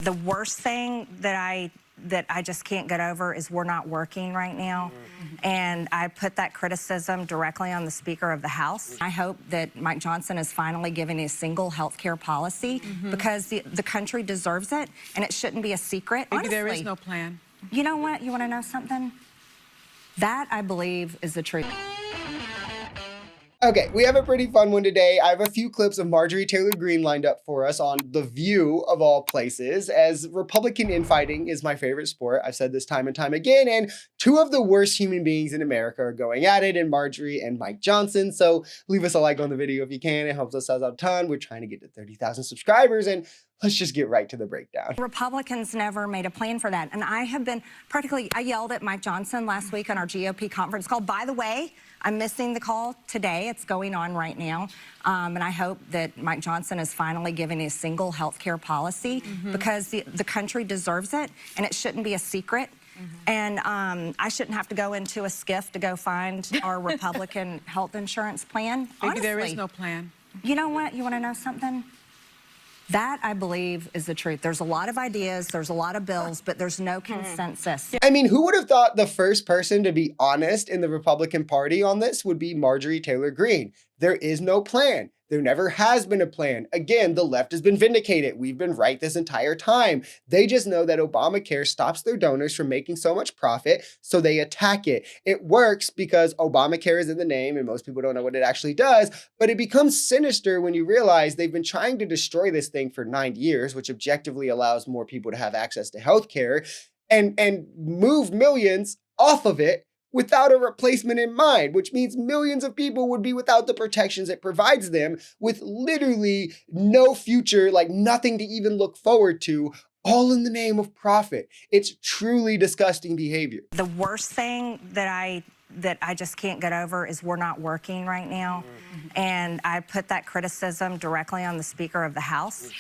The worst thing that I just can't get over is we're not working right now. And I put that criticism directly on the Speaker of the House. I hope that Mike Johnson is finally giving a single health care policy because the country deserves it, and it shouldn't be a secret. Maybe Honestly, there is no plan. You know what? You want to know something? That, I believe, is the truth. Okay, we have a pretty fun one today. I have a few clips of Marjorie Taylor Greene lined up for us on The View of all places, as Republican infighting is my favorite sport. I've said this time and time again, and two of the worst human beings in America are going at it, in Marjorie and Mike Johnson. So leave us a like on the video if you can. It helps us out a ton. We're trying to get to 30,000 subscribers, and let's just get right to the breakdown. Republicans never made a plan for that. And I have been I yelled at Mike Johnson last week on our GOP conference call. By the way, I'm missing the call today. It's going on right now. And I hope that Mike Johnson is finally giving a single health care policy because the country deserves it, and it shouldn't be a secret. And I shouldn't have to go into a skiff to go find our Republican health insurance plan. Maybe Honestly, there is no plan. You know what? You want to know something? That, I believe, is the truth. There's a lot of ideas, there's a lot of bills, but there's no consensus. I mean, who would have thought the first person to be honest in the Republican Party on this would be Marjorie Taylor Greene? There is no plan. There never has been a plan. Again, the left has been vindicated. We've been right this entire time. They just know that Obamacare stops their donors from making so much profit, so they attack it. It works because Obamacare is in the name, and most people don't know what it actually does, but it becomes sinister when you realize they've been trying to destroy this thing for 9 years, which objectively allows more people to have access to healthcare, and move millions off of it without a replacement in mind, which means millions of people would be without the protections it provides them, with literally no future, like nothing to even look forward to, all in the name of profit. It's truly disgusting behavior. The worst thing that I just can't get over is we're not working right now. And I put that criticism directly on the Speaker of the House.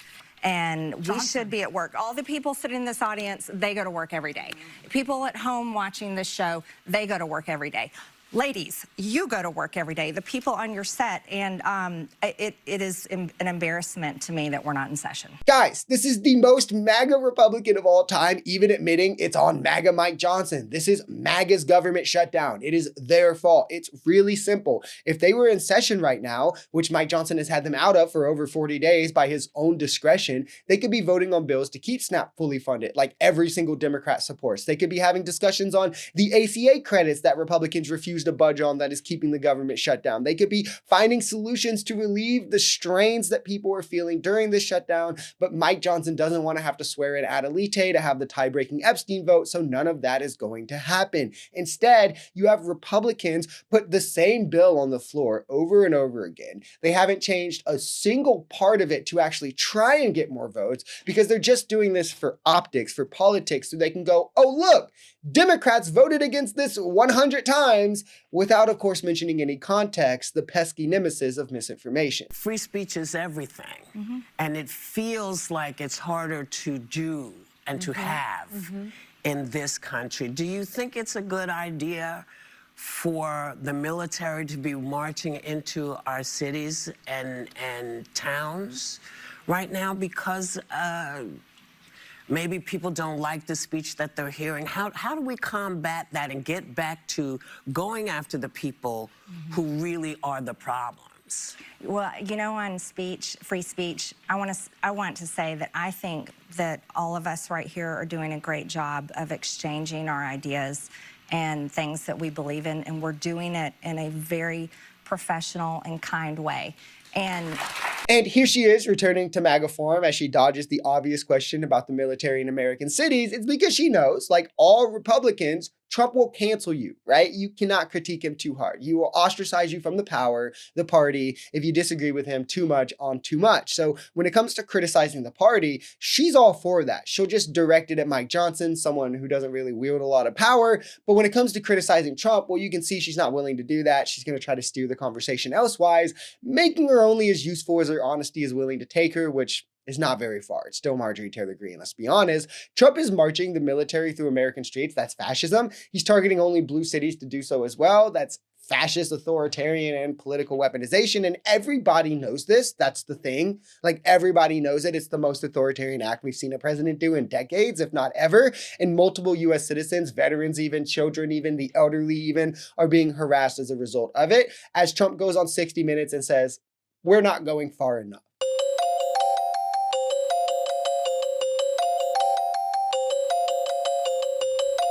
And we should be at work. All the people sitting in this audience, they go to work every day. People at home watching this show, they go to work every day. Ladies, you go to work every day. The people on your set, and it is an embarrassment to me that we're not in session. Guys, this is the most MAGA Republican of all time, even admitting it's on MAGA Mike Johnson. This is MAGA's government shutdown. It is their fault. It's really simple. If they were in session right now, which Mike Johnson has had them out of for over 40 days by his own discretion, they could be voting on bills to keep SNAP fully funded, like every single Democrat supports. They could be having discussions on the ACA credits that Republicans refuse to budge on that is keeping the government shut down. They could be finding solutions to relieve the strains that people are feeling during this shutdown, but Mike Johnson doesn't want to have to swear in ad litem to have the tie-breaking Epstein vote, so none of that is going to happen. Instead, you have Republicans put the same bill on the floor over and over again. They haven't changed a single part of it to actually try and get more votes because they're just doing this for optics, for politics, so they can go, oh, look, Democrats voted against this 100 times, without, of course, mentioning any context, the pesky nemesis of misinformation. Free speech is everything. And it feels like it's harder to do and to have in this country. Do you think it's a good idea for the military to be marching into our cities and towns right now because maybe people don't like the speech that they're hearing? How do we combat that and get back to going after the people who really are the problems? Well, you know, on free speech, I want to say that I think that all of us right here are doing a great job of exchanging our ideas and things that we believe in, and we're doing it in a very professional and kind way. And here she is returning to MAGA form as she dodges the obvious question about the military in American cities. It's because she knows, like all Republicans, Trump will cancel you, right? You cannot critique him too hard. He will ostracize you from the party, if you disagree with him too much on too much. So when it comes to criticizing the party, she's all for that. She'll just direct it at Mike Johnson, someone who doesn't really wield a lot of power. But when it comes to criticizing Trump, well, you can see she's not willing to do that. She's going to try to steer the conversation elsewise, making her only as useful as her honesty is willing to take her, which is not very far. It's still Marjorie Taylor Greene, let's be honest. Trump is marching the military through American streets. That's fascism. He's targeting only blue cities to do so as well. That's fascist, authoritarian, and political weaponization. And everybody knows this. That's the thing. Like, everybody knows it. It's the most authoritarian act we've seen a president do in decades, if not ever. And multiple US citizens, veterans even, children even, the elderly even, are being harassed as a result of it. As Trump goes on 60 Minutes and says, we're not going far enough.